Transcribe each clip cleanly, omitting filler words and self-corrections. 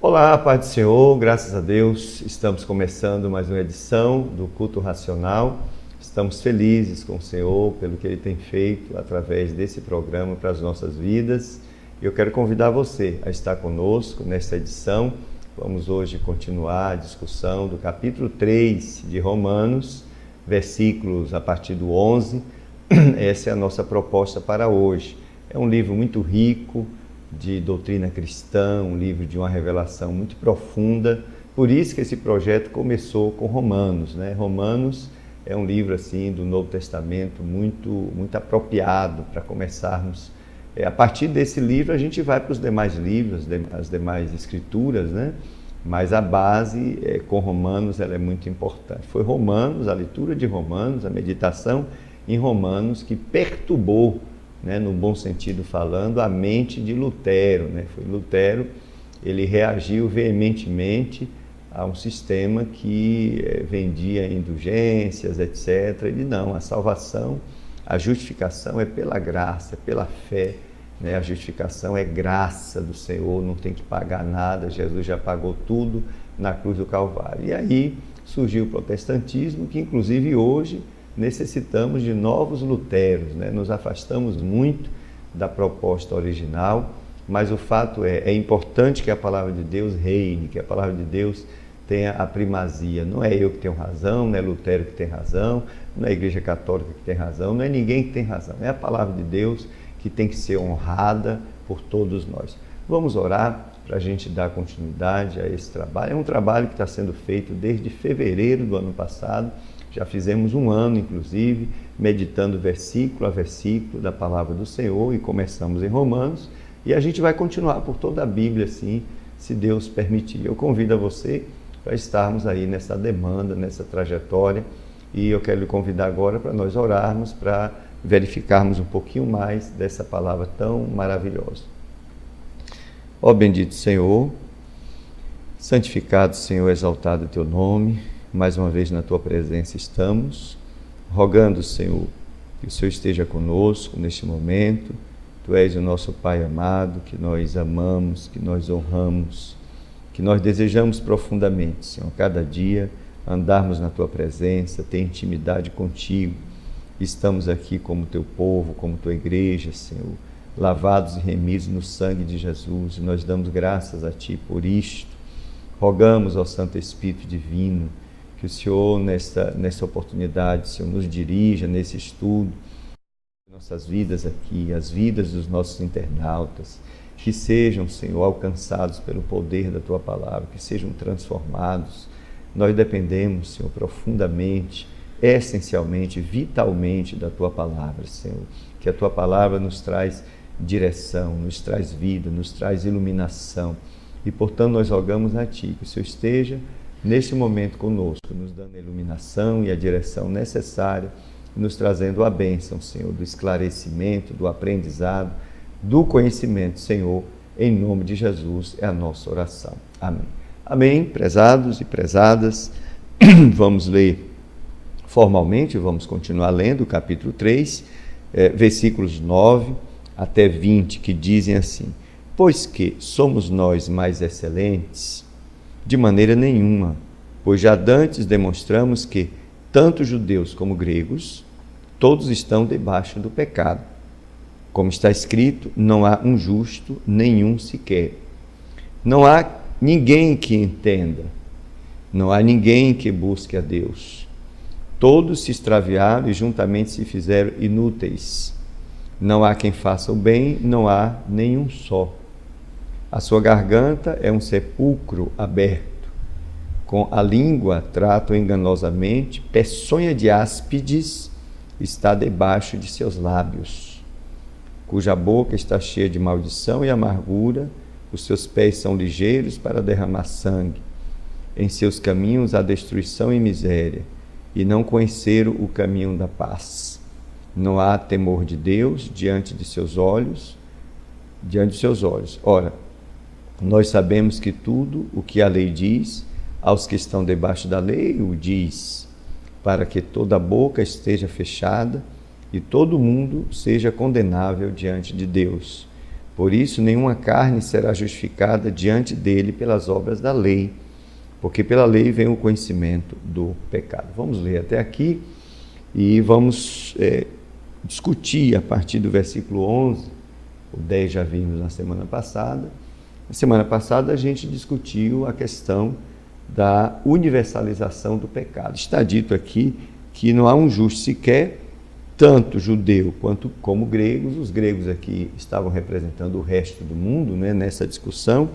Olá, paz do Senhor, graças a Deus, estamos começando mais uma edição do Culto Racional. Estamos felizes com o Senhor pelo que Ele tem feito através desse programa para as nossas vidas. Eu quero convidar você a estar conosco nesta edição. Vamos hoje continuar a discussão do capítulo 3 de Romanos, versículos a partir do 11. Essa é a nossa proposta para hoje. É um livro muito rico de doutrina cristã, um livro de uma revelação muito profunda. Por isso que esse projeto começou com Romanos, né? Romanos é um livro assim do Novo Testamento muito apropriado para começarmos. A partir desse livro a gente vai para os demais livros, as demais escrituras, né? Mas a base com Romanos ela é muito importante. Foi Romanos, a leitura de Romanos, a meditação em Romanos que perturbou, né, no bom sentido falando, a mente de Lutero, né? Foi Lutero, ele reagiu veementemente a um sistema que vendia indulgências, etc. Ele não, a salvação, a justificação é pela graça, é pela fé, né? A justificação é graça do Senhor, não tem que pagar nada, Jesus já pagou tudo na cruz do Calvário. E aí surgiu o protestantismo, que inclusive hoje necessitamos de novos Luteros, né? Nos afastamos muito da proposta original, mas o fato é importante que a palavra de Deus reine, que a palavra de Deus tenha a primazia. Não é eu que tenho razão, não é Lutero que tem razão, não é a Igreja Católica que tem razão, não é ninguém que tem razão. É a palavra de Deus que tem que ser honrada por todos nós. Vamos orar para a gente dar continuidade a esse trabalho. É um trabalho que está sendo feito desde fevereiro do ano passado. Já fizemos um ano, inclusive, meditando versículo a versículo da palavra do Senhor e começamos em Romanos e a gente vai continuar por toda a Bíblia, assim, se Deus permitir. Eu convido a você para estarmos aí nessa demanda, nessa trajetória e eu quero lhe convidar agora para nós orarmos, para verificarmos um pouquinho mais dessa palavra tão maravilhosa. Ó bendito Senhor, santificado Senhor, exaltado o teu nome. Mais uma vez na tua presença estamos, rogando, Senhor, que o Senhor esteja conosco neste momento. Tu és o nosso Pai amado, que nós amamos, que nós honramos, que nós desejamos profundamente, Senhor, cada dia andarmos na tua presença, ter intimidade contigo. Estamos aqui como teu povo, como tua igreja, Senhor, lavados e remidos no sangue de Jesus, e nós damos graças a ti por isto. Rogamos ao Santo Espírito Divino que o Senhor, nessa oportunidade, Senhor, nos dirija nesse estudo, nossas vidas aqui, as vidas dos nossos internautas, que sejam, Senhor, alcançados pelo poder da Tua Palavra, que sejam transformados. Nós dependemos, Senhor, profundamente, essencialmente, vitalmente da Tua Palavra, Senhor, que a Tua Palavra nos traz direção, nos traz vida, nos traz iluminação, e, portanto, nós rogamos a Ti, que o Senhor esteja neste momento conosco, nos dando a iluminação e a direção necessária, nos trazendo a bênção, Senhor, do esclarecimento, do aprendizado, do conhecimento, Senhor, em nome de Jesus é a nossa oração. Amém. Amém, prezados e prezadas. Vamos ler formalmente, vamos continuar lendo o capítulo 3, versículos 9 até 20, que dizem assim: pois que somos nós mais excelentes? De maneira nenhuma, pois já dantes demonstramos que tanto judeus como gregos, todos estão debaixo do pecado. Como está escrito, não há um justo, nenhum sequer. Não há ninguém que entenda, não há ninguém que busque a Deus. Todos se extraviaram e juntamente se fizeram inúteis. Não há quem faça o bem, não há nenhum só. A sua garganta é um sepulcro aberto. Com a língua tratam enganosamente, peçonha de áspides está debaixo de seus lábios. Cuja boca está cheia de maldição e amargura, os seus pés são ligeiros para derramar sangue. Em seus caminhos há destruição e miséria, e não conheceram o caminho da paz. Não há temor de Deus diante de seus olhos, diante dos seus olhos. Ora, nós sabemos que tudo o que a lei diz, aos que estão debaixo da lei, o diz, para que toda boca esteja fechada e todo mundo seja condenável diante de Deus. Por isso, nenhuma carne será justificada diante dele pelas obras da lei, porque pela lei vem o conhecimento do pecado. Vamos ler até aqui e vamos discutir a partir do versículo 11, o 10 já vimos na semana passada. Na semana passada a gente discutiu a questão da universalização do pecado. Está dito aqui que não há um justo sequer, tanto judeu quanto como gregos. Os gregos aqui estavam representando o resto do mundo, né, nessa discussão.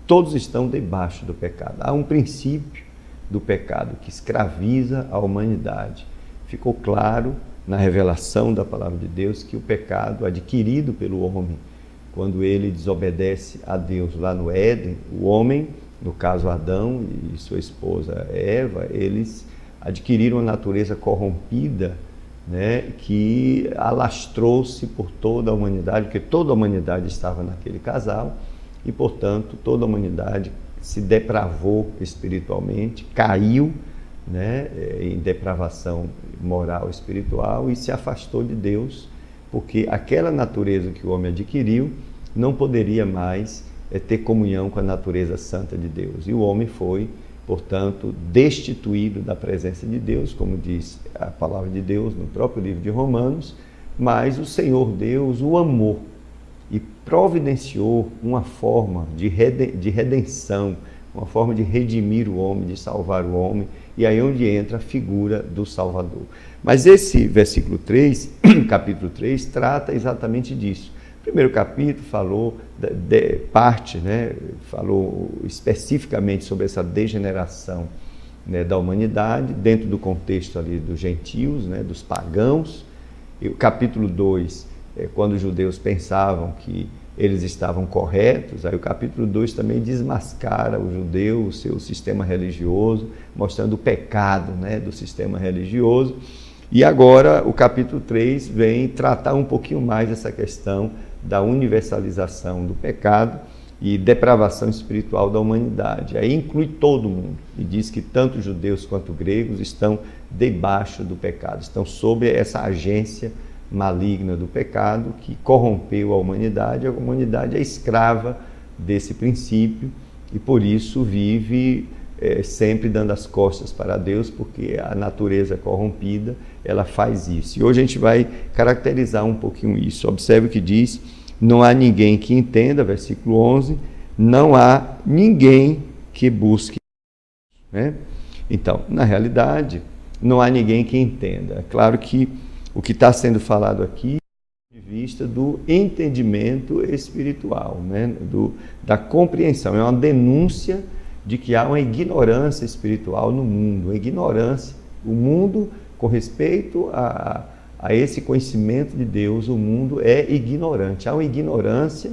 Todos estão debaixo do pecado. Há um princípio do pecado que escraviza a humanidade. Ficou claro na revelação da palavra de Deus que o pecado adquirido pelo homem, quando ele desobedece a Deus lá no Éden, o homem, no caso Adão e sua esposa Eva, eles adquiriram a natureza corrompida, né, que alastrou-se por toda a humanidade, porque toda a humanidade estava naquele casal e, portanto, toda a humanidade se depravou espiritualmente, caiu, né, em depravação moral e espiritual e se afastou de Deus, porque aquela natureza que o homem adquiriu não poderia mais ter comunhão com a natureza santa de Deus. E o homem foi, portanto, destituído da presença de Deus, como diz a palavra de Deus no próprio livro de Romanos, mas o Senhor Deus o amou e providenciou uma forma de redenção, uma forma de redimir o homem, de salvar o homem, e aí onde entra a figura do Salvador. Mas esse versículo 3, capítulo 3, trata exatamente disso. O primeiro capítulo falou falou especificamente sobre essa degeneração, né, da humanidade, dentro do contexto ali dos gentios, né, dos pagãos. E o capítulo 2, quando os judeus pensavam que eles estavam corretos, aí o capítulo 2 também desmascara o judeu, o seu sistema religioso, mostrando o pecado, né, do sistema religioso. E agora o capítulo 3 vem tratar um pouquinho mais essa questão da universalização do pecado e depravação espiritual da humanidade. Aí inclui todo mundo e diz que tanto judeus quanto gregos estão debaixo do pecado, estão sob essa agência maligna do pecado que corrompeu a humanidade. A humanidade é escrava desse princípio e por isso vive sempre dando as costas para Deus, porque a natureza corrompida, ela faz isso. E hoje a gente vai caracterizar um pouquinho isso. Observe o que diz: não há ninguém que entenda, versículo 11, não há ninguém que busque, né? Então, na realidade, não há ninguém que entenda. É claro que o que está sendo falado aqui é de vista do entendimento espiritual, né? Da compreensão. É uma denúncia de que há uma ignorância espiritual no mundo, uma ignorância. O mundo, com respeito a esse conhecimento de Deus, o mundo é ignorante. Há uma ignorância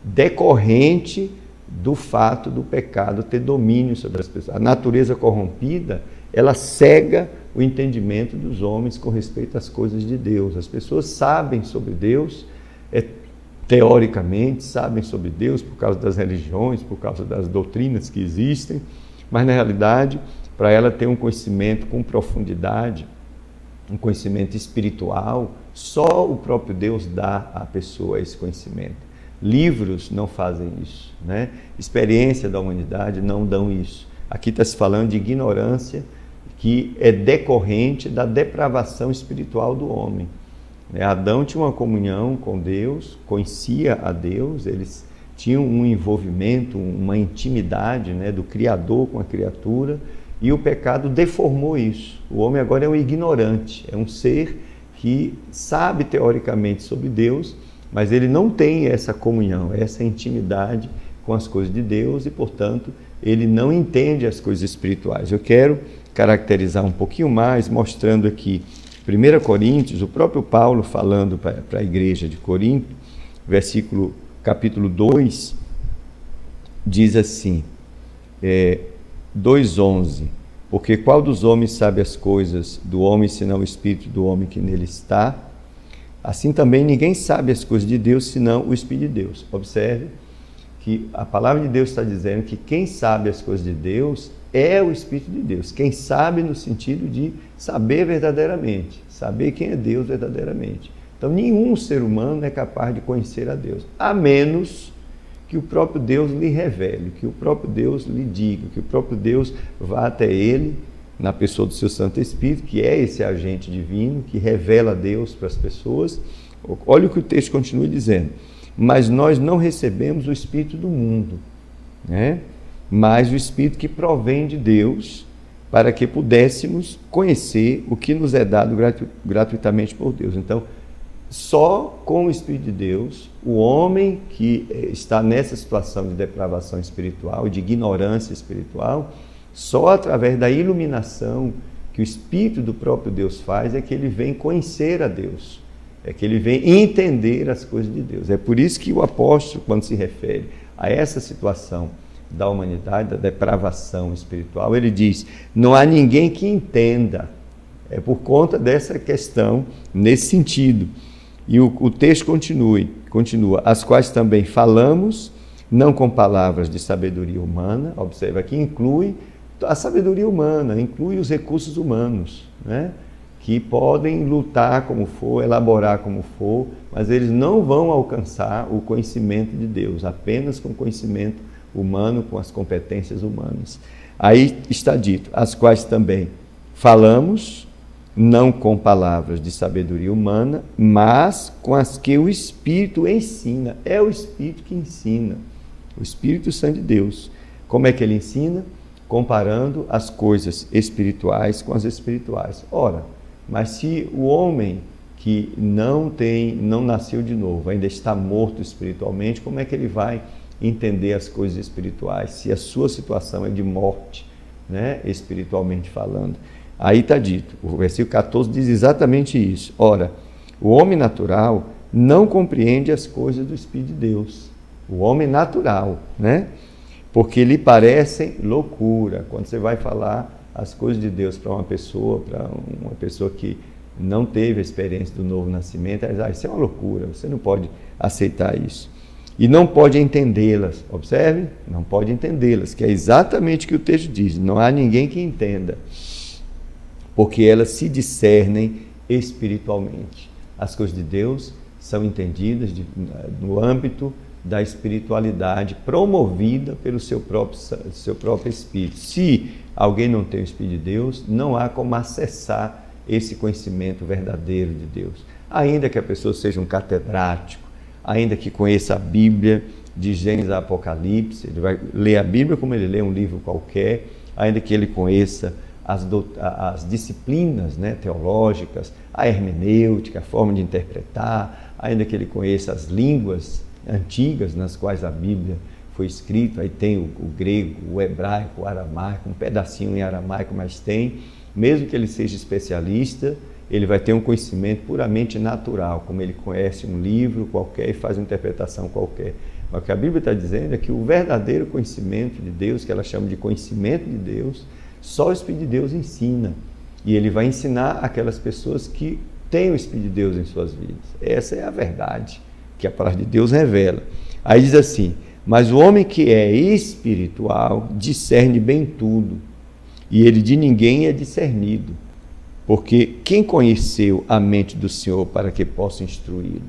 decorrente do fato do pecado ter domínio sobre as pessoas. A natureza corrompida, ela cega o entendimento dos homens com respeito às coisas de Deus. As pessoas sabem sobre Deus, teoricamente sabem sobre Deus por causa das religiões, por causa das doutrinas que existem, mas na realidade, para ela ter um conhecimento com profundidade, um conhecimento espiritual, só o próprio Deus dá à pessoa esse conhecimento. Livros não fazem isso, né? Experiência da humanidade não dão isso. Aqui está se falando de ignorância que é decorrente da depravação espiritual do homem. Adão tinha uma comunhão com Deus, conhecia a Deus, eles tinham um envolvimento, uma intimidade, né, do Criador com a criatura, e o pecado deformou isso. O homem agora é um ignorante, é um ser que sabe teoricamente sobre Deus, mas ele não tem essa comunhão, essa intimidade com as coisas de Deus e, portanto, ele não entende as coisas espirituais. Eu quero caracterizar um pouquinho mais, mostrando aqui 1 Coríntios, o próprio Paulo falando para a igreja de Corinto, capítulo 2, diz assim, 2:11, porque qual dos homens sabe as coisas do homem, senão o espírito do homem que nele está? Assim também ninguém sabe as coisas de Deus, senão o Espírito de Deus. Observe que a palavra de Deus está dizendo que quem sabe as coisas de Deus é o Espírito de Deus. Quem sabe no sentido de saber verdadeiramente, saber quem é Deus verdadeiramente. Então, nenhum ser humano é capaz de conhecer a Deus, a menos que o próprio Deus lhe revele, que o próprio Deus lhe diga, que o próprio Deus vá até ele, na pessoa do seu Santo Espírito, que é esse agente divino, que revela Deus para as pessoas. Olha o que o texto continua dizendo. Mas nós não recebemos o Espírito do mundo, né? Mas o Espírito que provém de Deus, para que pudéssemos conhecer o que nos é dado gratuitamente por Deus. Então, só com o Espírito de Deus, o homem que está nessa situação de depravação espiritual, de ignorância espiritual, só através da iluminação que o Espírito do próprio Deus faz é que ele vem conhecer a Deus, é que ele vem entender as coisas de Deus. É por isso que o apóstolo, quando se refere a essa situação da humanidade, da depravação espiritual, ele diz, não há ninguém que entenda. É por conta dessa questão, nesse sentido. E o texto continua, as quais também falamos, não com palavras de sabedoria humana, observa que inclui a sabedoria humana, inclui os recursos humanos, né? Que podem lutar como for, elaborar como for, mas eles não vão alcançar o conhecimento de Deus, apenas com conhecimento humano, com as competências humanas. Aí está dito, as quais também falamos, não com palavras de sabedoria humana, mas com as que o Espírito ensina. É o Espírito que ensina, o Espírito Santo de Deus. Como é que ele ensina? Comparando as coisas espirituais com as espirituais. Ora, mas se o homem que não nasceu de novo, ainda está morto espiritualmente, como é que ele vai entender as coisas espirituais, se a sua situação é de morte, né, espiritualmente falando? Aí está dito, o versículo 14 diz exatamente isso. Ora, o homem natural não compreende as coisas do Espírito de Deus. O homem natural, né? Porque lhe parecem loucura. Quando você vai falar as coisas de Deus para uma pessoa que não teve a experiência do novo nascimento, ela diz, isso é uma loucura, você não pode aceitar isso. E não pode entendê-las, observe, não pode entendê-las, que é exatamente o que o texto diz, não há ninguém que entenda, porque elas se discernem espiritualmente. As coisas de Deus são entendidas no âmbito da espiritualidade promovida pelo seu próprio Espírito. Se alguém não tem o Espírito de Deus, não há como acessar esse conhecimento verdadeiro de Deus. Ainda que a pessoa seja um catedrático, ainda que conheça a Bíblia, de Gênesis a Apocalipse, ele vai ler a Bíblia como ele lê um livro qualquer, ainda que ele conheça as disciplinas, né, teológicas, a hermenêutica, a forma de interpretar, ainda que ele conheça as línguas antigas nas quais a Bíblia foi escrita, aí tem o grego, o hebraico, o aramaico, um pedacinho em aramaico, mas tem, mesmo que ele seja especialista, ele vai ter um conhecimento puramente natural, como ele conhece um livro qualquer e faz uma interpretação qualquer. Mas o que a Bíblia está dizendo é que o verdadeiro conhecimento de Deus, que ela chama de conhecimento de Deus, só o Espírito de Deus ensina. E ele vai ensinar aquelas pessoas que têm o Espírito de Deus em suas vidas. Essa é a verdade que a palavra de Deus revela. Aí diz assim, mas o homem que é espiritual discerne bem tudo, e ele de ninguém é discernido, porque quem conheceu a mente do Senhor para que possa instruí-lo?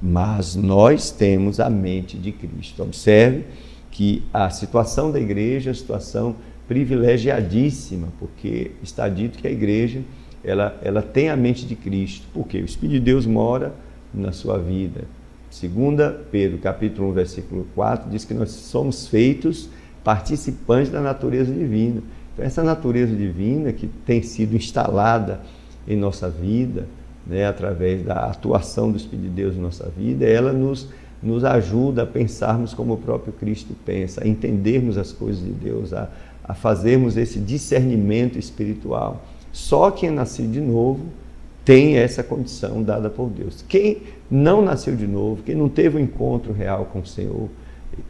Mas nós temos a mente de Cristo. Observe que a situação da igreja é uma situação privilegiadíssima, porque está dito que a igreja ela tem a mente de Cristo. Por quê? O Espírito de Deus mora na sua vida. 2 Pedro, capítulo 1, versículo 4, diz que nós somos feitos participantes da natureza divina. Então, essa natureza divina que tem sido instalada em nossa vida, né, através da atuação do Espírito de Deus em nossa vida, ela nos ajuda a pensarmos como o próprio Cristo pensa, a entendermos as coisas de Deus, a fazermos esse discernimento espiritual. Só quem é nascido de novo tem essa condição dada por Deus. Quem não nasceu de novo, quem não teve um encontro real com o Senhor,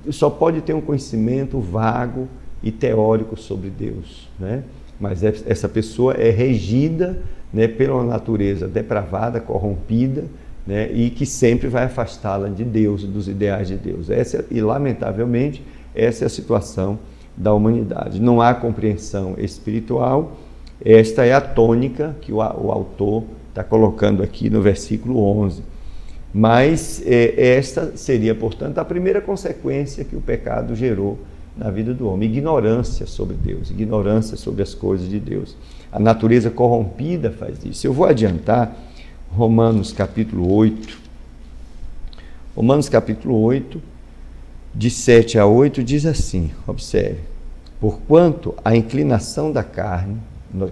só pode ter um conhecimento vago e teórico sobre Deus, né? Mas essa pessoa é regida, né, pela natureza depravada, corrompida, né, e que sempre vai afastá-la de Deus, dos ideais de Deus. E, lamentavelmente, essa é a situação da humanidade. Não há compreensão espiritual. Esta é a tônica que o autor está colocando aqui no versículo 11. Mas esta seria, portanto, a primeira consequência que o pecado gerou na vida do homem: ignorância sobre Deus, ignorância sobre as coisas de Deus. A natureza corrompida faz isso. Eu vou adiantar Romanos capítulo 8. Romanos capítulo 8, de 7 a 8, diz assim, observe: porquanto a inclinação da carne,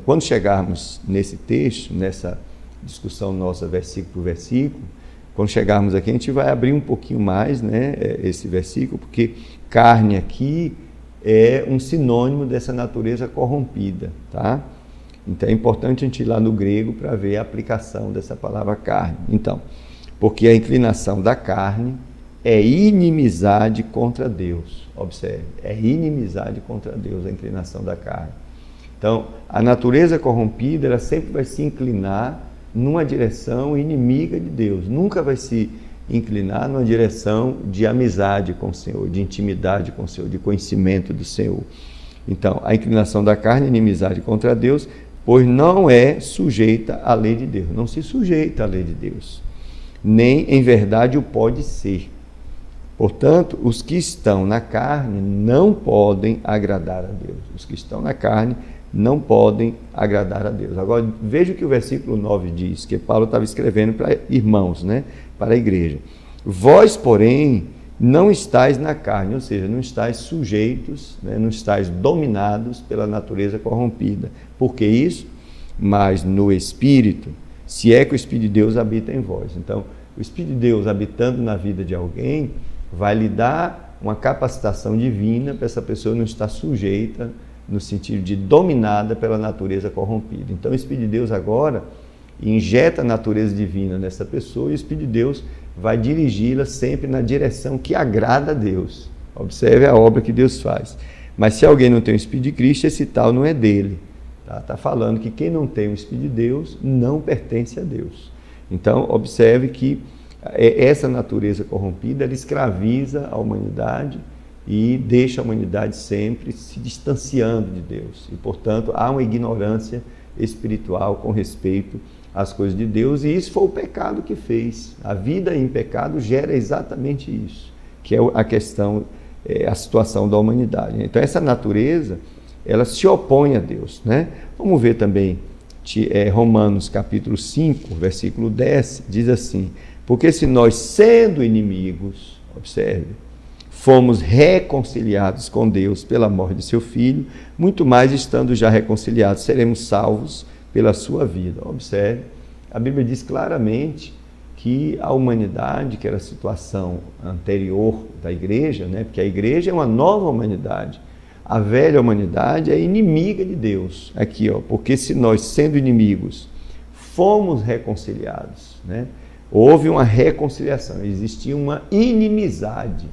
quando chegarmos nesse texto, nessa discussão nossa versículo por versículo, quando chegarmos aqui, a gente vai abrir um pouquinho mais, né, esse versículo, porque carne aqui é um sinônimo dessa natureza corrompida, tá? Então é importante a gente ir lá no grego para ver a aplicação dessa palavra carne. Então, porque a inclinação da carne é inimizade contra Deus. Observe, é inimizade contra Deus a inclinação da carne. Então, a natureza corrompida, ela sempre vai se inclinar numa direção inimiga de Deus, nunca vai se inclinar numa direção de amizade com o Senhor, de intimidade com o Senhor, de conhecimento do Senhor. Então, a inclinação da carne é inimizade contra Deus, pois não é sujeita à lei de Deus, não se sujeita à lei de Deus, nem em verdade o pode ser. Portanto, os que estão na carne não podem agradar a Deus. Os que estão na carne não podem agradar a Deus. Agora, veja o que o versículo 9 diz, que Paulo estava escrevendo para irmãos, né? Para a igreja. Vós, porém, não estáis na carne, ou seja, não estáis sujeitos, né? Não estáis dominados pela natureza corrompida. Por que isso? Mas no Espírito, se é que o Espírito de Deus habita em vós. Então, o Espírito de Deus habitando na vida de alguém vai lhe dar uma capacitação divina para essa pessoa não estar sujeita no sentido de dominada pela natureza corrompida. Então o Espírito de Deus agora injeta a natureza divina nessa pessoa e o Espírito de Deus vai dirigi-la sempre na direção que agrada a Deus. Observe a obra que Deus faz. Mas se alguém não tem o Espírito de Cristo, esse tal não é dele. Está falando que quem não tem o Espírito de Deus não pertence a Deus. Então observe que essa natureza corrompida, ela escraviza a humanidade e deixa a humanidade sempre se distanciando de Deus. E, portanto, há uma ignorância espiritual com respeito às coisas de Deus, e isso foi o pecado que fez. A vida em pecado gera exatamente isso, que é a questão, a situação da humanidade. Então, essa natureza, ela se opõe a Deus, né? Vamos ver também Romanos capítulo 5, versículo 10, diz assim: porque se nós, sendo inimigos, observe, fomos reconciliados com Deus pela morte de seu Filho, muito mais estando já reconciliados, seremos salvos pela sua vida. Observe, a Bíblia diz claramente que a humanidade, que era a situação anterior da igreja, né? Porque a igreja é uma nova humanidade, a velha humanidade é inimiga de Deus. Aqui, ó, porque se nós, sendo inimigos, fomos reconciliados, né? Houve uma reconciliação, existia uma inimizade,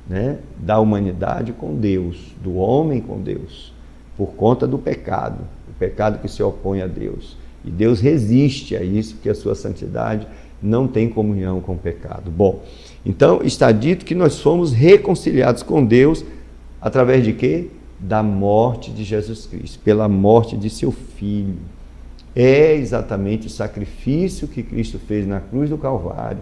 né, da humanidade com Deus, do homem com Deus, por conta do pecado, o pecado que se opõe a Deus. E Deus resiste a isso, porque a sua santidade não tem comunhão com o pecado. Bom, então está dito que nós fomos reconciliados com Deus através de quê? Da morte de Jesus Cristo, pela morte de seu Filho. É exatamente o sacrifício que Cristo fez na cruz do Calvário,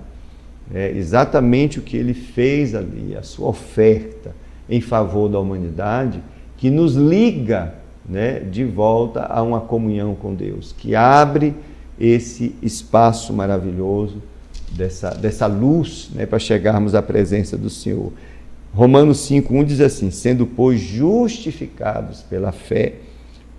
é exatamente o que ele fez ali, a sua oferta em favor da humanidade, que nos liga, né, de volta a uma comunhão com Deus, que abre esse espaço maravilhoso dessa luz, né, para chegarmos à presença do Senhor. Romanos 5:1 diz assim: sendo, pois, justificados pela fé,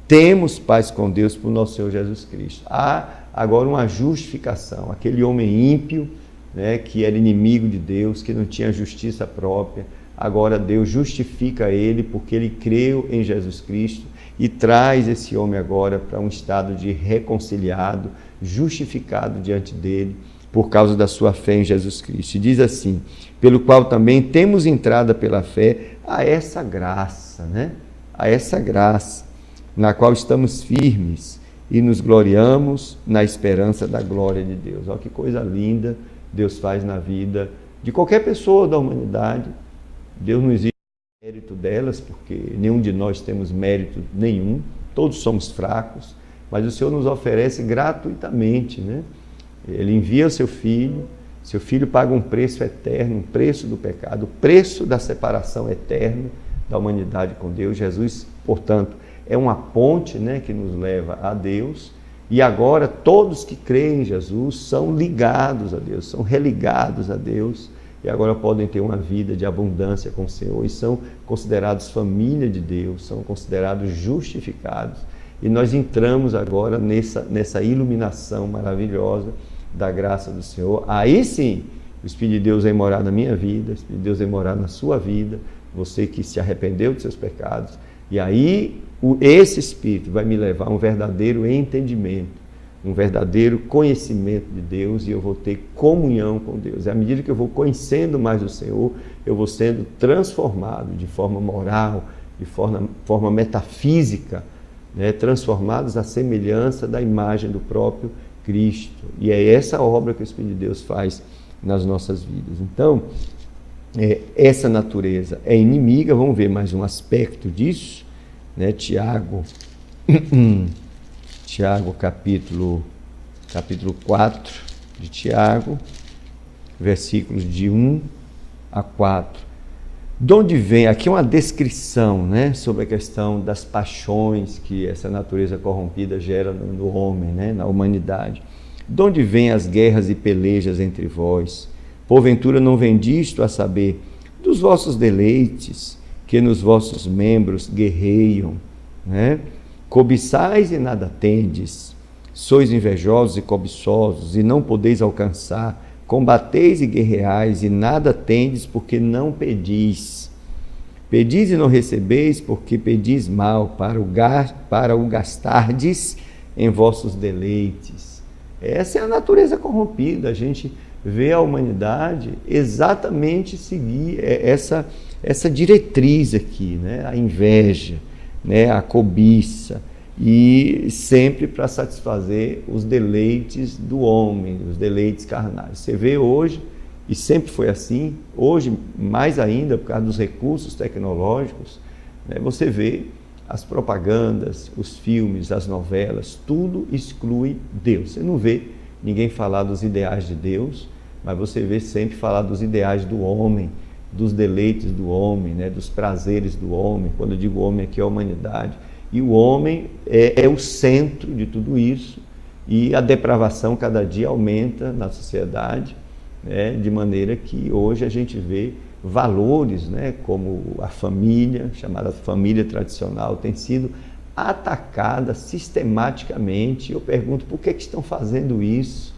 temos paz com Deus por nosso Senhor Jesus Cristo. Há agora uma justificação. Aquele homem ímpio, né, que era inimigo de Deus, que não tinha justiça própria, agora Deus justifica ele porque ele creu em Jesus Cristo e traz esse homem agora para um estado de reconciliado, justificado diante dele por causa da sua fé em Jesus Cristo. E diz assim: pelo qual também temos entrada pela fé a essa graça, né? A essa graça, na qual estamos firmes e nos gloriamos na esperança da glória de Deus. Olha que coisa linda Deus faz na vida de qualquer pessoa da humanidade. Deus não exige mérito delas, porque nenhum de nós temos mérito nenhum, todos somos fracos, mas o Senhor nos oferece gratuitamente, né? Ele envia o seu filho paga um preço eterno, um preço do pecado, o preço da separação eterna da humanidade com Deus. Jesus, portanto, é uma ponte, né, que nos leva a Deus, e agora todos que creem em Jesus são ligados a Deus, são religados a Deus, e agora podem ter uma vida de abundância com o Senhor, e são considerados família de Deus, são considerados justificados, e nós entramos agora nessa iluminação maravilhosa da graça do Senhor. Aí sim, o Espírito de Deus vem morar na minha vida, o Espírito de Deus vem morar na sua vida, você que se arrependeu dos seus pecados, e aí esse Espírito vai me levar a um verdadeiro entendimento, um verdadeiro conhecimento de Deus, e eu vou ter comunhão com Deus. À medida que eu vou conhecendo mais o Senhor, eu vou sendo transformado de forma moral, de forma metafísica, né? Transformados à semelhança da imagem do próprio Cristo. E é essa obra que o Espírito de Deus faz nas nossas vidas. Então, essa natureza é inimiga. Vamos ver mais um aspecto disso, né? Tiago capítulo 4 de Tiago, versículos de 1 a 4. De onde vem, aqui uma descrição, né, sobre a questão das paixões que essa natureza corrompida gera no homem, né, na humanidade. De onde vêm as guerras e pelejas entre vós? Porventura não vem disto, a saber, dos vossos deleites, que nos vossos membros guerreiam, né? Cobiçais e nada tendes, sois invejosos e cobiçosos, e não podeis alcançar, combateis e guerreais, e nada tendes, porque não pedis. Pedis e não recebeis, porque pedis mal, para o gastardes em vossos deleites. Essa é a natureza corrompida. A gente vê a humanidade exatamente seguir essa diretriz aqui, né? A inveja, né? A cobiça, e sempre para satisfazer os deleites do homem, os deleites carnais. Você vê hoje, e sempre foi assim, hoje mais ainda por causa dos recursos tecnológicos, né? Você vê as propagandas, os filmes, as novelas, tudo exclui Deus. Você não vê ninguém falar dos ideais de Deus, mas você vê sempre falar dos ideais do homem, dos deleites do homem, né? Dos prazeres do homem. Quando eu digo homem aqui é a humanidade. E o homem é o centro de tudo isso, e a depravação cada dia aumenta na sociedade, né? De maneira que hoje a gente vê valores, né? Como a família, chamada família tradicional, tem sido atacada sistematicamente. Eu pergunto, por que estão fazendo isso?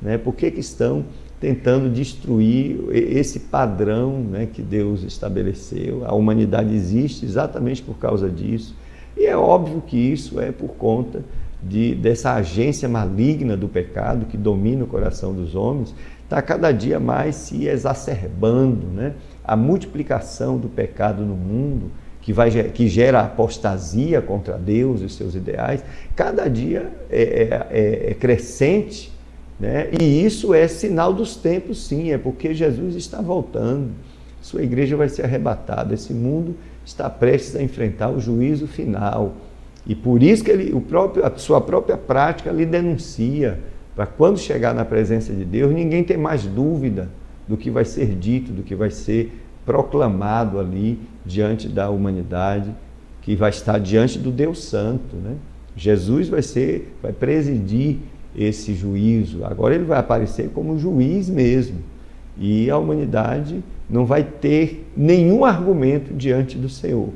Né? Por que estão tentando destruir esse padrão, né, que Deus estabeleceu? A humanidade existe exatamente por causa disso. E é óbvio que isso é por conta dessa agência maligna do pecado que domina o coração dos homens, está cada dia mais se exacerbando, né? A multiplicação do pecado no mundo, que gera apostasia contra Deus e os seus ideais, cada dia é crescente, né? E isso é sinal dos tempos, sim, é porque Jesus está voltando, sua igreja vai ser arrebatada, esse mundo está prestes a enfrentar o juízo final, e por isso que a sua própria prática lhe denuncia, para quando chegar na presença de Deus, ninguém tem mais dúvida do que vai ser dito, do que vai ser proclamado ali diante da humanidade, que vai estar diante do Deus Santo, né? Jesus vai presidir esse juízo. Agora ele vai aparecer como juiz mesmo, e a humanidade não vai ter nenhum argumento diante do Senhor,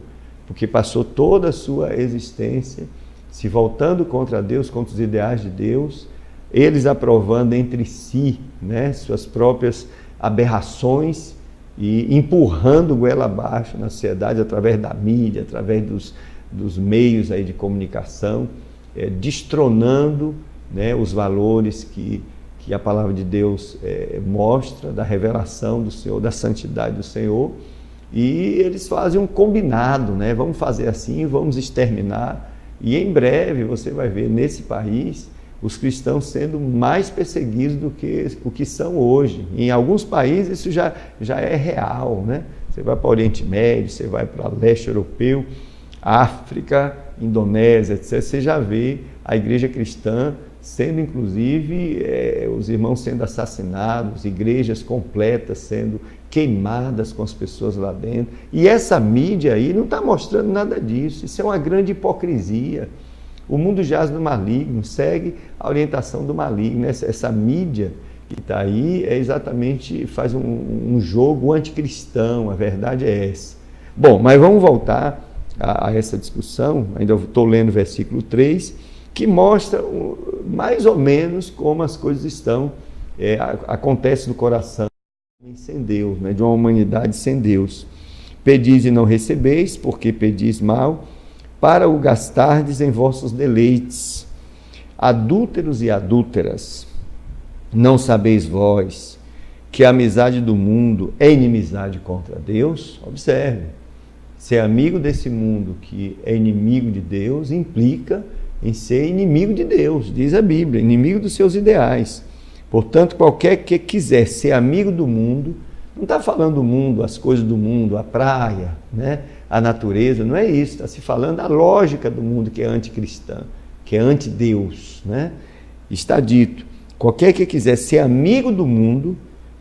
porque passou toda a sua existência se voltando contra Deus, contra os ideais de Deus, eles aprovando entre si, né, suas próprias aberrações e empurrando goela abaixo na sociedade através da mídia, através dos meios aí de comunicação, destronando, né, os valores que a palavra de Deus mostra, da revelação do Senhor, da santidade do Senhor, e eles fazem um combinado, né? Vamos fazer assim, vamos exterminar, e em breve você vai ver nesse país os cristãos sendo mais perseguidos do que o que são hoje. Em alguns países isso já é real, né? Você vai para o Oriente Médio, você vai para o leste europeu, África, Indonésia, etc. Você já vê a igreja cristã sendo, inclusive, os irmãos sendo assassinados, igrejas completas sendo queimadas com as pessoas lá dentro. E essa mídia aí não está mostrando nada disso. Isso é uma grande hipocrisia. O mundo jaz no maligno, segue a orientação do maligno. Essa mídia que está aí faz um jogo anticristão, a verdade é essa. Bom, mas vamos voltar a essa discussão. Ainda estou lendo o versículo 3, que mostra mais ou menos como as coisas estão, acontece no coração sem Deus, né, de uma humanidade sem Deus. Pedis e não recebeis, porque pedis mal, para o gastardes em vossos deleites. Adúlteros e adúlteras, não sabeis vós que a amizade do mundo é inimizade contra Deus? Observe, ser amigo desse mundo que é inimigo de Deus implica em ser inimigo de Deus, diz a Bíblia, inimigo dos seus ideais. Portanto, qualquer que quiser ser amigo do mundo, não está falando do mundo, as coisas do mundo, a praia, né, a natureza, não é isso, está se falando da lógica do mundo que é anticristã, que é anti-Deus, né? Está dito, qualquer que quiser ser amigo do mundo,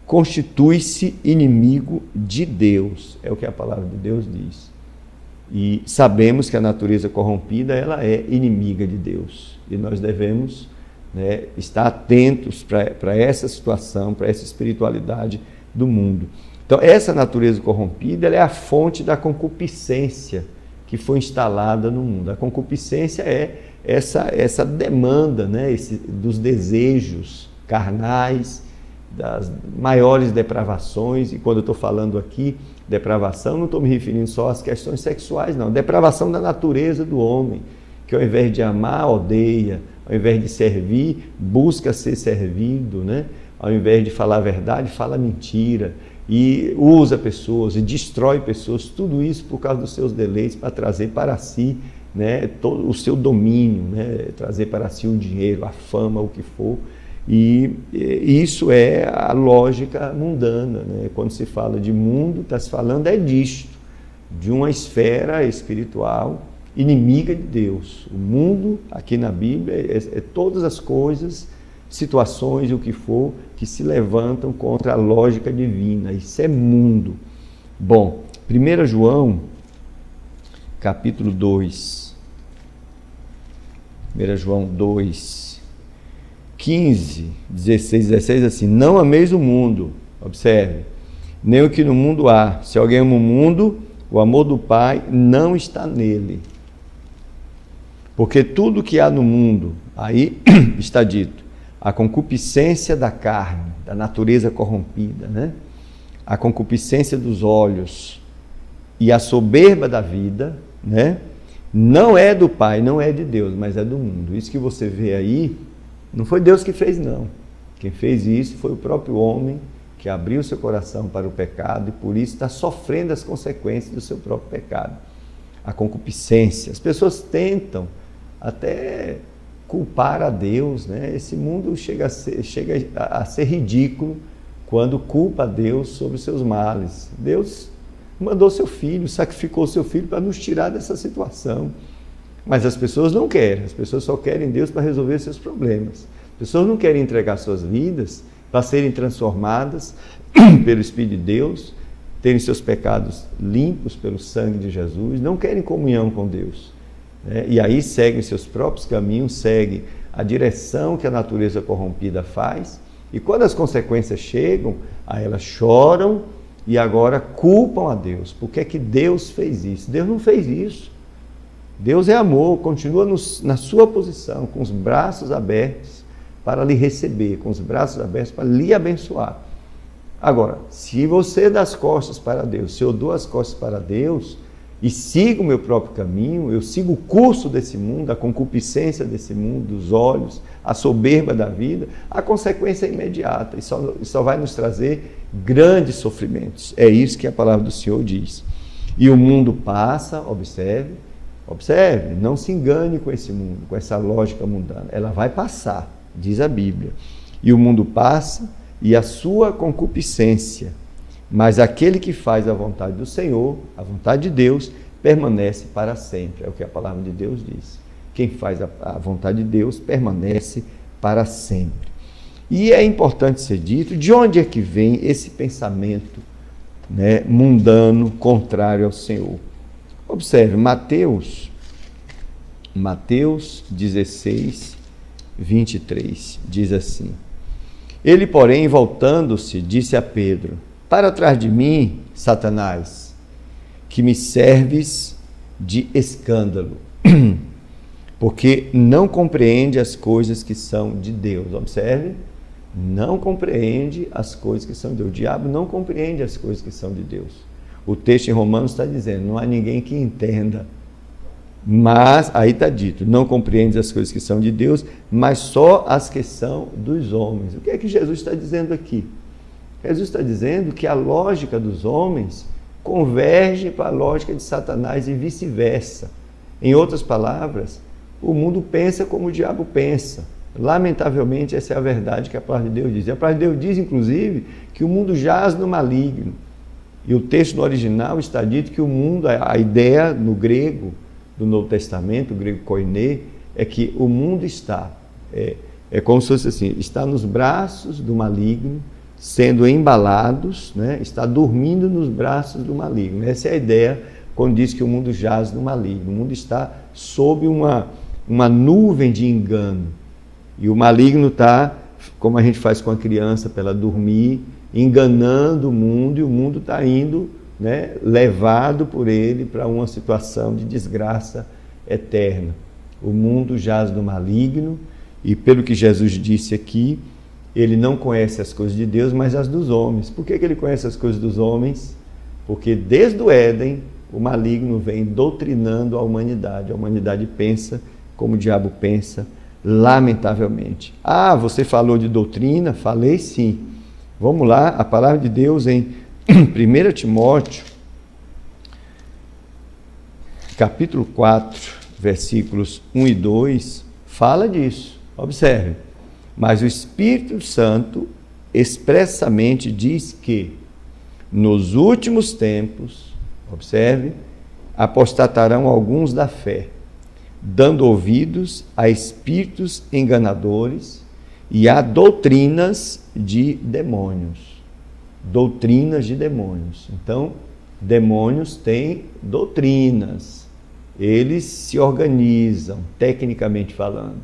constitui-se inimigo de Deus, é o que a palavra de Deus diz. E sabemos que a natureza corrompida, ela é inimiga de Deus, e nós devemos, né, estar atentos para essa situação, para essa espiritualidade do mundo. Então, essa natureza corrompida, ela é a fonte da concupiscência que foi instalada no mundo. A concupiscência é essa demanda, né, dos desejos carnais, das maiores depravações. E quando eu estou falando aqui depravação, não estou me referindo só às questões sexuais, não. Depravação da natureza do homem, que ao invés de amar, odeia, ao invés de servir, busca ser servido, né? Ao invés de falar a verdade, fala mentira, e usa pessoas, e destrói pessoas, tudo isso por causa dos seus deleites, para trazer para si, né, todo o seu domínio, né, trazer para si o dinheiro, a fama, o que for. E isso é a lógica mundana, né? Quando se fala de mundo, está se falando disto, de uma esfera espiritual inimiga de Deus. O mundo, aqui na Bíblia, é todas as coisas, situações, o que for, que se levantam contra a lógica divina. Isso é mundo. Bom, 1 João, capítulo 2. 1 João 2, 15, 16, 16, assim, não ameis o mundo, observe, nem o que no mundo há. Se alguém ama o mundo, o amor do Pai não está nele. Porque tudo que há no mundo, aí está dito, a concupiscência da carne, da natureza corrompida, né? A concupiscência dos olhos e a soberba da vida, né? Não é do Pai, não é de Deus, mas é do mundo. Isso que você vê aí, não foi Deus que fez, não. Quem fez isso foi o próprio homem que abriu seu coração para o pecado e por isso está sofrendo as consequências do seu próprio pecado. A concupiscência. As pessoas tentam até culpar a Deus, né? Esse mundo chega a ser ridículo quando culpa a Deus sobre os seus males. Deus mandou seu filho, sacrificou seu filho para nos tirar dessa situação. Mas as pessoas não querem, as pessoas só querem Deus para resolver seus problemas. As pessoas não querem entregar suas vidas para serem transformadas pelo Espírito de Deus, terem seus pecados limpos pelo sangue de Jesus, não querem comunhão com Deus. E aí seguem seus próprios caminhos, seguem a direção que a natureza corrompida faz, e quando as consequências chegam, aí elas choram e agora culpam a Deus. Por que é que Deus fez isso? Deus não fez isso. Deus é amor, continua na sua posição, com os braços abertos para lhe receber, com os braços abertos para lhe abençoar. Agora, se você dá as costas para Deus, se eu dou as costas para Deus e sigo o meu próprio caminho, eu sigo o curso desse mundo, a concupiscência desse mundo, dos olhos, a soberba da vida, a consequência é imediata e só vai nos trazer grandes sofrimentos. É isso que a palavra do Senhor diz. E o mundo passa, observe, Observe, não se engane com esse mundo, com essa lógica mundana. Ela vai passar, diz a Bíblia. E o mundo passa e a sua concupiscência. Mas aquele que faz a vontade do Senhor, a vontade de Deus, permanece para sempre. É o que a palavra de Deus diz. Quem faz a vontade de Deus permanece para sempre. E é importante ser dito, de onde é que vem esse pensamento, né, mundano, contrário ao Senhor? Observe, Mateus 16, 23, diz assim: Ele, porém, voltando-se, disse a Pedro: Para trás de mim, Satanás, que me serves de escândalo, porque não compreende as coisas que são de Deus. Observe, não compreende as coisas que são de Deus. O diabo não compreende as coisas que são de Deus. O texto em Romanos está dizendo, não há ninguém que entenda. Mas, aí está dito, não compreende as coisas que são de Deus, mas só as que são dos homens. O que é que Jesus está dizendo aqui? Jesus está dizendo que a lógica dos homens converge para a lógica de Satanás e vice-versa. Em outras palavras, o mundo pensa como o diabo pensa. Lamentavelmente, essa é a verdade que a palavra de Deus diz. E a palavra de Deus diz, inclusive, que o mundo jaz no maligno. E o texto no original está dito que o mundo, a ideia no grego do Novo Testamento, o grego koiné, é que o mundo está, é como se fosse assim, está nos braços do maligno, sendo embalados, né, está dormindo nos braços do maligno. Essa é a ideia quando diz que o mundo jaz no maligno. O mundo está sob uma nuvem de engano. E o maligno está, como a gente faz com a criança para ela dormir, enganando o mundo, e o mundo está indo, né, levado por ele para uma situação de desgraça eterna. O mundo jaz no maligno, e pelo que Jesus disse aqui, ele não conhece as coisas de Deus, mas as dos homens. Por que ele conhece as coisas dos homens? Porque desde o Éden, o maligno vem doutrinando a humanidade. A humanidade pensa como o diabo pensa, lamentavelmente. Ah, você falou de doutrina? Falei sim. Vamos lá, a palavra de Deus em 1 Timóteo, capítulo 4, versículos 1 e 2, fala disso. Observe. Mas o Espírito Santo expressamente diz que nos últimos tempos, observe, apostatarão alguns da fé, dando ouvidos a espíritos enganadores e a doutrinas de demônios. Doutrinas de demônios. Então, demônios têm doutrinas. Eles se organizam, tecnicamente falando.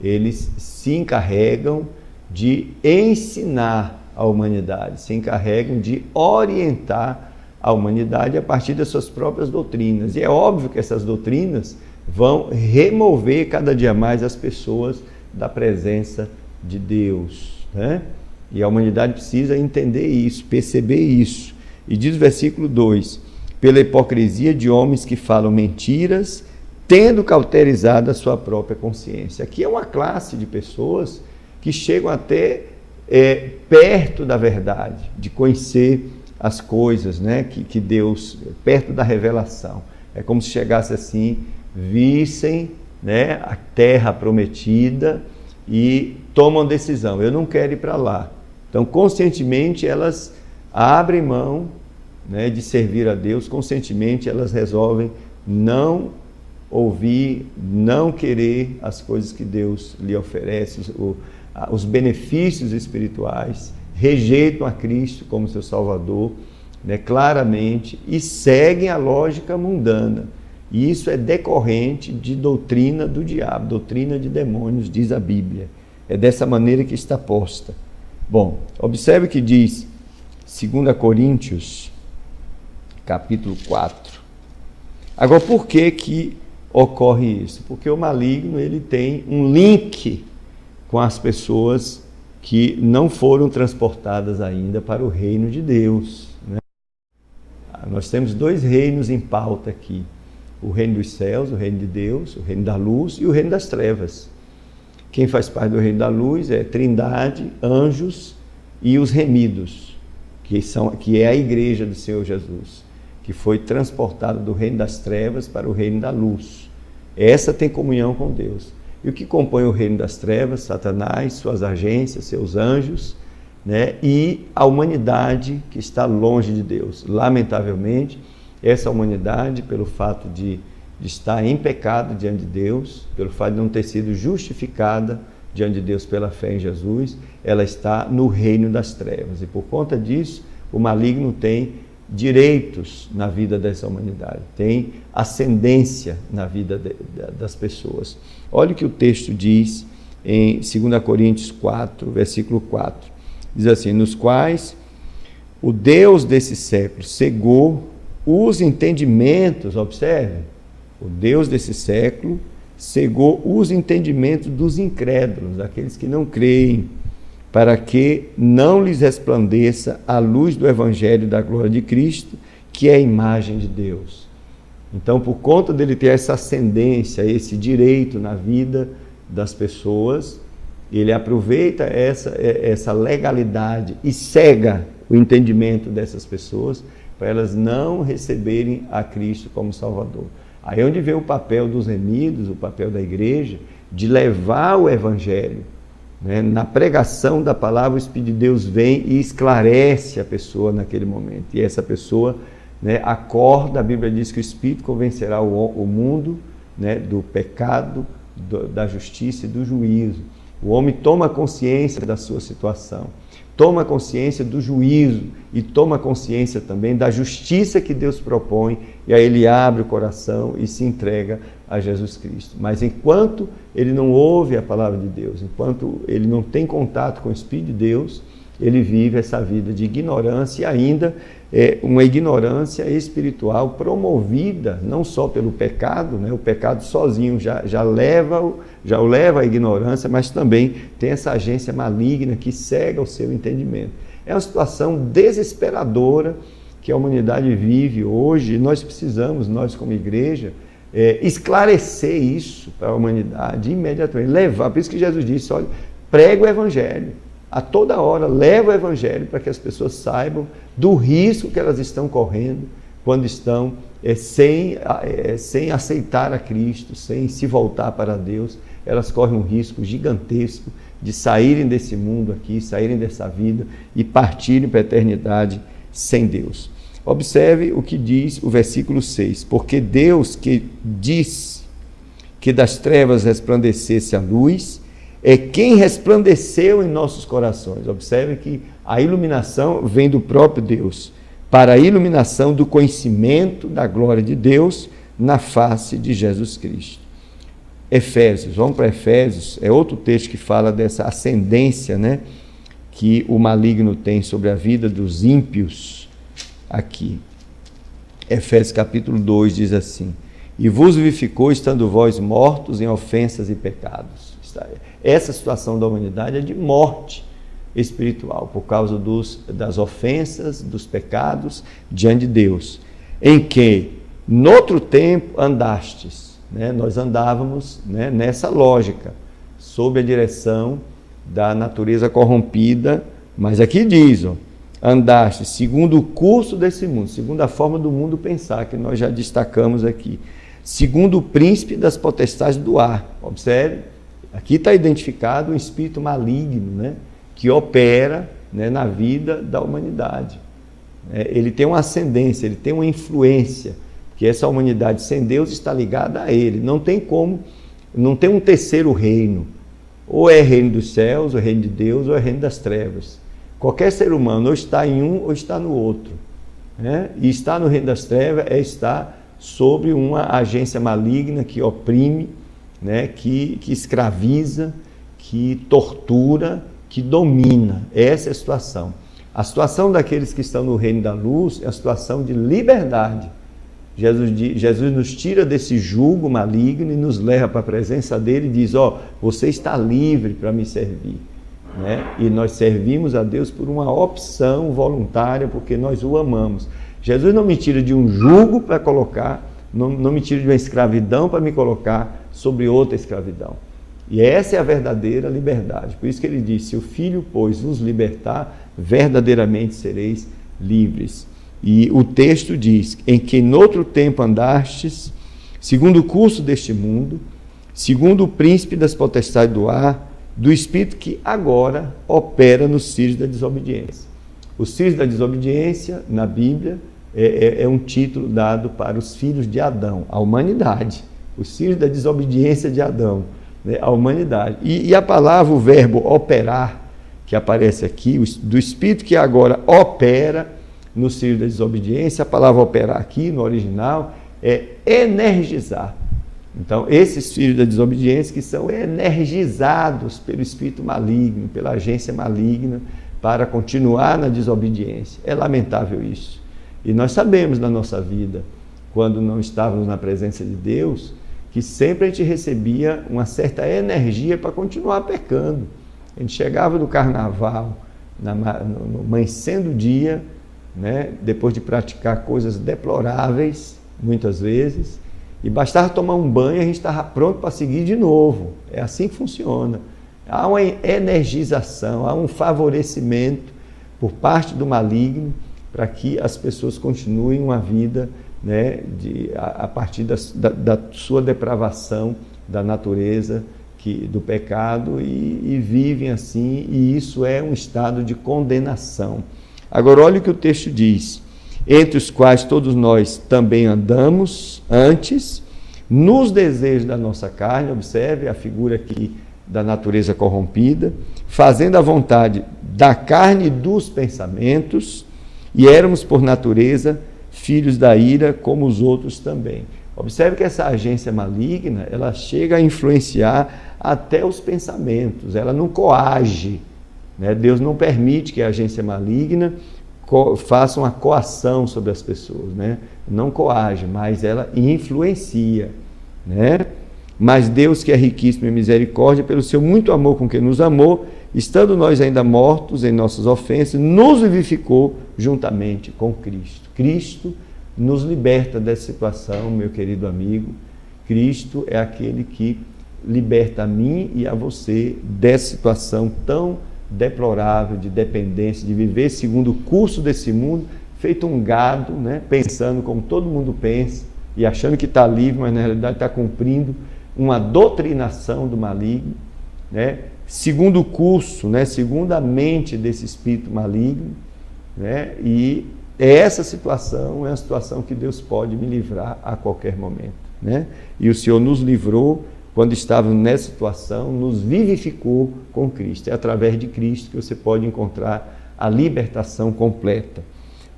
Eles se encarregam de ensinar a humanidade, se encarregam de orientar a humanidade a partir das suas próprias doutrinas. E é óbvio que essas doutrinas vão remover cada dia mais as pessoas da presença de Deus, né? E a humanidade precisa entender isso, perceber isso. E diz o versículo 2, pela hipocrisia de homens que falam mentiras, tendo cauterizado a sua própria consciência. Aqui é uma classe de pessoas que chegam até perto da verdade, de conhecer as coisas, né, que Deus, perto da revelação. É como se chegasse assim, vissem, né, a terra prometida e tomam decisão, eu não quero ir para lá. Então, conscientemente, elas abrem mão, né, de servir a Deus, conscientemente elas resolvem não ouvir, não querer as coisas que Deus lhe oferece, os benefícios espirituais, rejeitam a Cristo como seu Salvador, né, claramente, e seguem a lógica mundana. E isso é decorrente de doutrina do diabo, doutrina de demônios, diz a Bíblia. É dessa maneira que está posta. Bom, observe o que diz 2 Coríntios, capítulo 4. Agora, por que ocorre isso? Porque o maligno, ele tem um link com as pessoas que não foram transportadas ainda para o reino de Deus, né? Nós temos dois reinos em pauta aqui. O reino dos céus, o reino de Deus, o reino da luz e o reino das trevas. Quem faz parte do reino da luz é Trindade, anjos e os remidos, que é a igreja do Senhor Jesus, que foi transportada do reino das trevas para o reino da luz. Essa tem comunhão com Deus. E o que compõe o reino das trevas? Satanás, suas agências, seus anjos, né? E a humanidade que está longe de Deus. Lamentavelmente, essa humanidade, pelo fato de estar em pecado diante de Deus, pelo fato de não ter sido justificada diante de Deus pela fé em Jesus, ela está no reino das trevas. E por conta disso, o maligno tem direitos na vida dessa humanidade, tem ascendência na vida das pessoas. Olha o que o texto diz em 2 Coríntios 4, versículo 4. Diz assim: nos quais o Deus desse século cegou os entendimentos, observe, o Deus desse século cegou os entendimentos dos incrédulos, daqueles que não creem, para que não lhes resplandeça a luz do Evangelho da glória de Cristo, que é a imagem de Deus. Então, por conta dele ter essa ascendência, esse direito na vida das pessoas, ele aproveita essa legalidade e cega o entendimento dessas pessoas para elas não receberem a Cristo como Salvador. Aí é onde vem o papel dos remidos, o papel da igreja, de levar o Evangelho. Né? Na pregação da palavra, o Espírito de Deus vem e esclarece a pessoa naquele momento. E essa pessoa, né, acorda, a Bíblia diz que o Espírito convencerá o mundo, né, do pecado, da justiça e do juízo. O homem toma consciência da sua situação, toma consciência do juízo e toma consciência também da justiça que Deus propõe, e aí ele abre o coração e se entrega a Jesus Cristo. Mas enquanto ele não ouve a palavra de Deus, enquanto ele não tem contato com o Espírito de Deus, ele vive essa vida de ignorância, e ainda uma ignorância espiritual promovida não só pelo pecado, né? O pecado sozinho já o leva à ignorância, mas também tem essa agência maligna que cega o seu entendimento. É uma situação desesperadora que a humanidade vive hoje, e nós precisamos, nós como igreja, esclarecer isso para a humanidade imediatamente, levar. Por isso que Jesus disse: olha, prega o Evangelho. A toda hora, leva o Evangelho para que as pessoas saibam do risco que elas estão correndo quando estão sem aceitar a Cristo, sem se voltar para Deus. Elas correm um risco gigantesco de saírem desse mundo aqui, saírem dessa vida e partirem para a eternidade sem Deus. Observe o que diz o versículo 6. Porque Deus, que diz que das trevas resplandecesse a luz, é quem resplandeceu em nossos corações. Observe que a iluminação vem do próprio Deus, para a iluminação do conhecimento da glória de Deus na face de Jesus Cristo. Efésios, vamos para Efésios, é outro texto que fala dessa ascendência, né, que o maligno tem sobre a vida dos ímpios aqui. Efésios capítulo 2 diz assim: e vos vivificou, estando vós mortos em ofensas e pecados. Essa situação da humanidade é de morte espiritual, por causa das ofensas, dos pecados diante de Deus, em que, noutro tempo, andastes. Né? Nós andávamos, né, nessa lógica, sob a direção da natureza corrompida, mas aqui diz, andastes segundo o curso desse mundo, segundo a forma do mundo pensar, que nós já destacamos aqui, segundo o príncipe das potestades do ar. Observe, aqui está identificado um espírito maligno, né, que opera, né, na vida da humanidade. Ele tem uma ascendência, ele tem uma influência, que essa humanidade sem Deus está ligada a ele. Não tem como, não tem um terceiro reino. Ou é reino dos céus, ou reino de Deus, ou é reino das trevas. Qualquer ser humano ou está em um ou está no outro. Né? E estar no reino das trevas é estar sobre uma agência maligna que oprime, né, que escraviza, que tortura, que domina. Essa é a situação. A situação daqueles que estão no reino da luz é a situação de liberdade. Jesus nos tira desse jugo maligno e nos leva para a presença dele e diz: você está livre para me servir. Né? E nós servimos a Deus por uma opção voluntária, porque nós o amamos. Jesus não me tira de um jugo para colocar, não me tira de uma escravidão para me colocar sobre outra escravidão. E essa é a verdadeira liberdade. Por isso que ele diz: se o Filho, pois, vos libertar, verdadeiramente sereis livres. E o texto diz: em que noutro tempo andastes, segundo o curso deste mundo, segundo o príncipe das potestades do ar, do espírito que agora opera nos filhos da desobediência. Os filhos da desobediência, na Bíblia, é um título dado para os filhos de Adão, a humanidade. Os filhos da desobediência de Adão, né, a humanidade. E a palavra, o verbo operar, que aparece aqui, do espírito que agora opera nos filhos da desobediência, a palavra operar aqui no original é energizar. Então, esses filhos da desobediência que são energizados pelo espírito maligno, pela agência maligna, para continuar na desobediência. É lamentável isso. E nós sabemos na nossa vida, quando não estávamos na presença de Deus, que sempre a gente recebia uma certa energia para continuar pecando. A gente chegava do carnaval, no amanhecendo o dia, né, depois de praticar coisas deploráveis, muitas vezes, e bastava tomar um banho e a gente estava pronto para seguir de novo. É assim que funciona. Há uma energização, há um favorecimento por parte do maligno para que as pessoas continuem uma vida, né, a partir da sua depravação da natureza, do pecado, e vivem assim, e isso é um estado de condenação. Agora, olha o que o texto diz: entre os quais todos nós também andamos antes, nos desejos da nossa carne, observe a figura aqui da natureza corrompida, fazendo a vontade da carne e dos pensamentos, e éramos por natureza filhos da ira como os outros também. Observe que essa agência maligna, ela chega a influenciar até os pensamentos, ela não coage, né? Deus não permite que a agência maligna faça uma coação sobre as pessoas, né? Não coage, mas ela influencia, né? Mas Deus, que é riquíssimo em misericórdia, pelo seu muito amor com que nos amou, estando nós ainda mortos em nossas ofensas, nos vivificou juntamente com Cristo. Cristo nos liberta dessa situação, meu querido amigo. Cristo é aquele que liberta a mim e a você dessa situação tão deplorável de dependência, de viver segundo o curso desse mundo, feito um gado, né? Pensando como todo mundo pensa e achando que está livre, mas na realidade está cumprindo uma doutrinação do maligno, né? Segundo o curso, né? Segundo a mente desse espírito maligno, né? E essa situação é uma situação que Deus pode me livrar a qualquer momento, né? E o Senhor nos livrou quando estávamos nessa situação, nos vivificou com Cristo. É através de Cristo que você pode encontrar a libertação completa.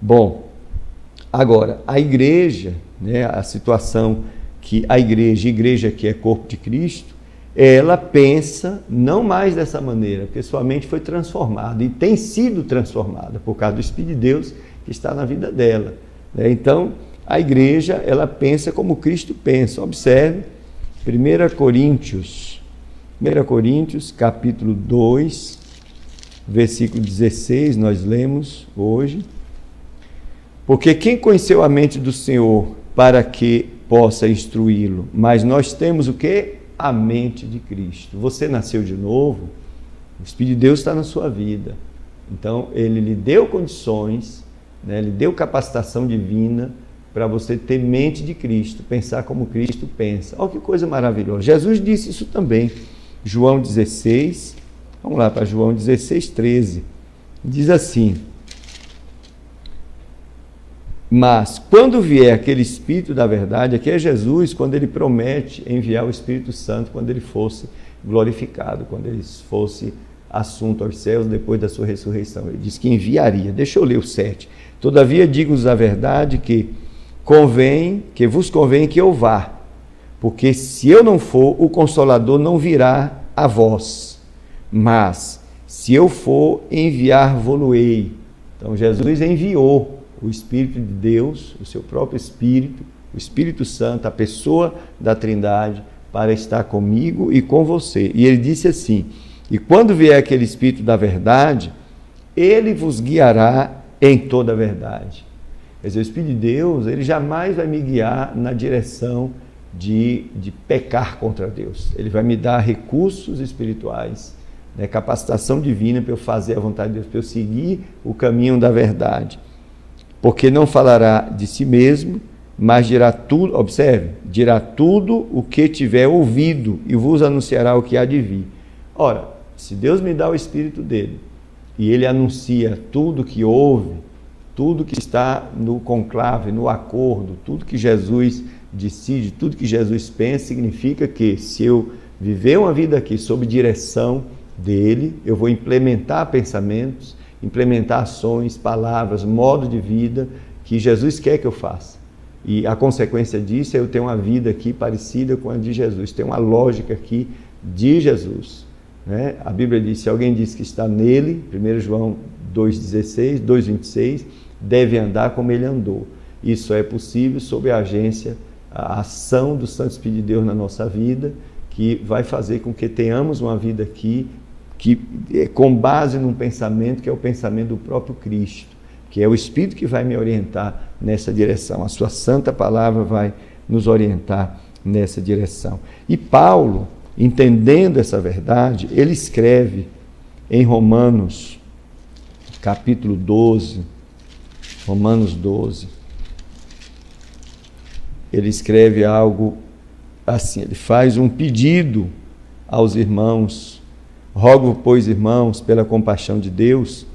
Bom, agora, a igreja, né, a situação que a igreja que é corpo de Cristo, ela pensa não mais dessa maneira, porque sua mente foi transformada e tem sido transformada por causa do Espírito de Deus que está na vida dela, né? Então, a igreja, ela pensa como Cristo pensa. Observe, 1 Coríntios, capítulo 2, versículo 16, nós lemos hoje. Porque quem conheceu a mente do Senhor para que possa instruí-lo? Mas nós temos o quê? A mente de Cristo. Você nasceu de novo, o Espírito de Deus está na sua vida. Então, Ele lhe deu condições, né? Ele deu capacitação divina para você ter mente de Cristo, pensar como Cristo pensa. Olha que coisa maravilhosa. Jesus disse isso também. João 16, vamos lá para João 16, 13. Diz assim: mas quando vier aquele Espírito da verdade, aqui é Jesus, quando ele promete enviar o Espírito Santo quando ele fosse glorificado, quando ele fosse assunto aos céus depois da sua ressurreição. Ele diz que enviaria. Deixa eu ler o 7. Todavia digo-vos a verdade que vos convém que eu vá, porque se eu não for, o Consolador não virá a vós, mas se eu for, enviar-vos-ei. Então Jesus enviou o Espírito de Deus, o seu próprio Espírito, o Espírito Santo, a pessoa da Trindade, para estar comigo e com você. E ele disse assim: e quando vier aquele Espírito da verdade, ele vos guiará em toda a verdade. Quer dizer, o Espírito de Deus, ele jamais vai me guiar na direção de pecar contra Deus. Ele vai me dar recursos espirituais, né, capacitação divina para eu fazer a vontade de Deus, para eu seguir o caminho da verdade. porque não falará de si mesmo, mas dirá tudo, observe, dirá tudo o que tiver ouvido e vos anunciará o que há de vir. Ora, se Deus me dá o Espírito dele e ele anuncia tudo que ouve, tudo que está no conclave, no acordo, tudo que Jesus decide, tudo que Jesus pensa, significa que se eu viver uma vida aqui sob direção dele, eu vou implementar pensamentos, implementar ações, palavras, modo de vida que Jesus quer que eu faça. E a consequência disso é eu ter uma vida aqui parecida com a de Jesus, ter uma lógica aqui de Jesus. Né? A Bíblia diz, se alguém diz que está nele, 1 João 2,16, 2,26, deve andar como ele andou. Isso é possível sob a agência, a ação do Santo Espírito de Deus na nossa vida, que vai fazer com que tenhamos uma vida aqui que é com base num pensamento que é o pensamento do próprio Cristo, que é o Espírito que vai me orientar nessa direção. A sua santa palavra vai nos orientar nessa direção. E Paulo, entendendo essa verdade, ele escreve em Romanos, capítulo 12, Romanos 12, ele escreve algo assim, ele faz um pedido aos irmãos: rogo, pois, irmãos, pela compaixão de Deus,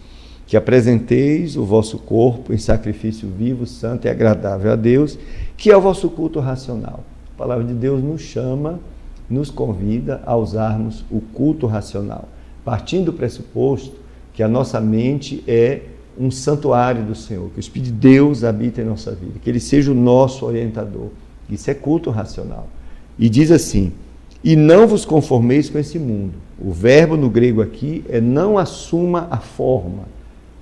que apresenteis o vosso corpo em sacrifício vivo, santo e agradável a Deus, que é o vosso culto racional. A palavra de Deus nos chama, nos convida a usarmos o culto racional, partindo do pressuposto que a nossa mente é um santuário do Senhor, que o Espírito de Deus habita em nossa vida, que Ele seja o nosso orientador. Isso é culto racional. E diz assim: e não vos conformeis com esse mundo. O verbo no grego aqui é não assuma a forma.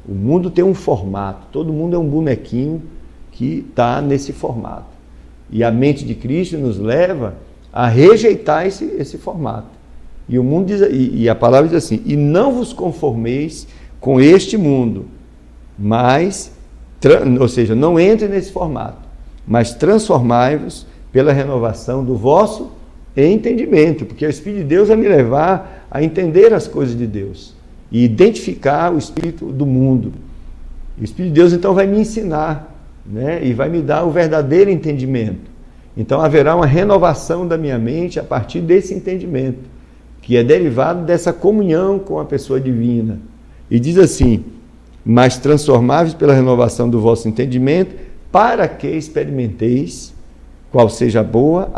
O mundo tem um formato, todo mundo é um bonequinho que está nesse formato. E a mente de Cristo nos leva a rejeitar esse formato. E o mundo diz, e a palavra diz assim: e não vos conformeis com este mundo, mas, ou seja, não entre nesse formato, mas transformai-vos pela renovação do vosso entendimento, porque o Espírito de Deus vai me levar a entender as coisas de Deus e identificar o espírito do mundo. E o Espírito de Deus então vai me ensinar, né, e vai me dar o verdadeiro entendimento. Então haverá uma renovação da minha mente a partir desse entendimento, que é derivado dessa comunhão com a pessoa divina. E diz assim: mas transformáveis pela renovação do vosso entendimento, para que experimenteis qual seja a boa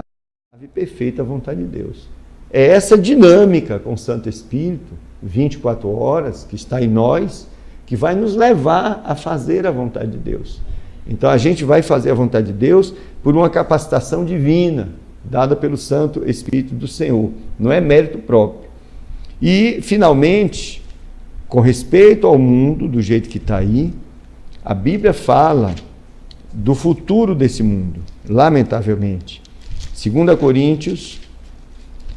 e perfeita vontade de Deus. É essa dinâmica com o Santo Espírito, 24 horas, que está em nós, que vai nos levar a fazer a vontade de Deus. Então a gente vai fazer a vontade de Deus por uma capacitação divina, dada pelo Santo Espírito do Senhor. Não é mérito próprio. E, finalmente, com respeito ao mundo, do jeito que está aí, a Bíblia fala do futuro desse mundo, lamentavelmente. 2 Coríntios,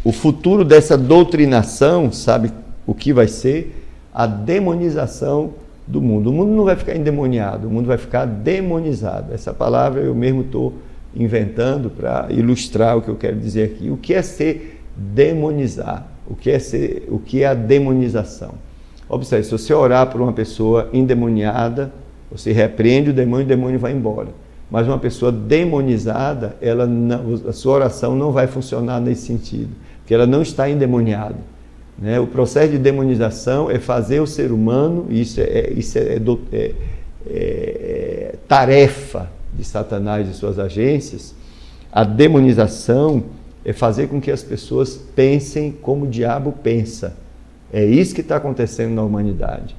o futuro dessa doutrinação, sabe o que vai ser? A demonização do mundo. O mundo não vai ficar endemoniado, o mundo vai ficar demonizado. Essa palavra eu mesmo estou inventando para ilustrar o que eu quero dizer aqui. O que é ser demonizar? O que é a demonização? Observe, se você orar por uma pessoa endemoniada, você repreende o demônio vai embora. Mas uma pessoa demonizada, a sua oração não vai funcionar nesse sentido, porque ela não está endemoniada. Né? O processo de demonização é fazer o ser humano, isso é tarefa de Satanás e suas agências. A demonização é fazer com que as pessoas pensem como o diabo pensa. É isso que está acontecendo na humanidade.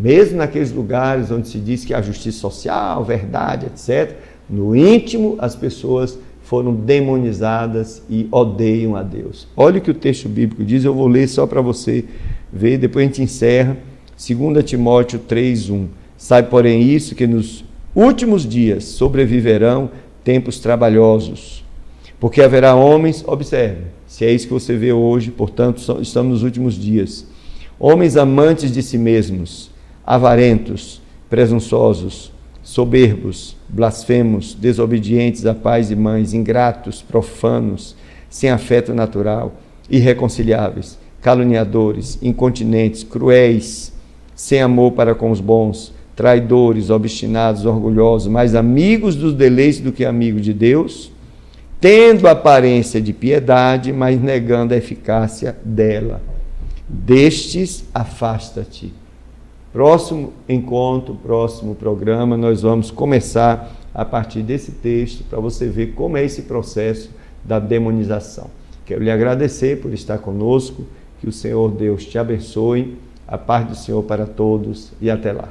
Mesmo naqueles lugares onde se diz que há justiça social, verdade, etc., no íntimo as pessoas foram demonizadas e odeiam a Deus. Olha o que o texto bíblico diz, eu vou ler só para você ver, depois a gente encerra. 2 Timóteo 3:1. Sabe, porém, isso, que nos últimos dias sobreviverão tempos trabalhosos, porque haverá homens, observe, se é isso que você vê hoje, portanto, estamos nos últimos dias, homens amantes de si mesmos, avarentos, presunçosos, soberbos, blasfemos, desobedientes a pais e mães, ingratos, profanos, sem afeto natural, irreconciliáveis, caluniadores, incontinentes, cruéis, sem amor para com os bons, traidores, obstinados, orgulhosos, mais amigos dos deleites do que amigos de Deus, tendo aparência de piedade, mas negando a eficácia dela. Destes, afasta-te. Próximo encontro, próximo programa, nós vamos começar a partir desse texto, para você ver como é esse processo da demonização. Quero lhe agradecer por estar conosco, que o Senhor Deus te abençoe, a paz do Senhor para todos e até lá.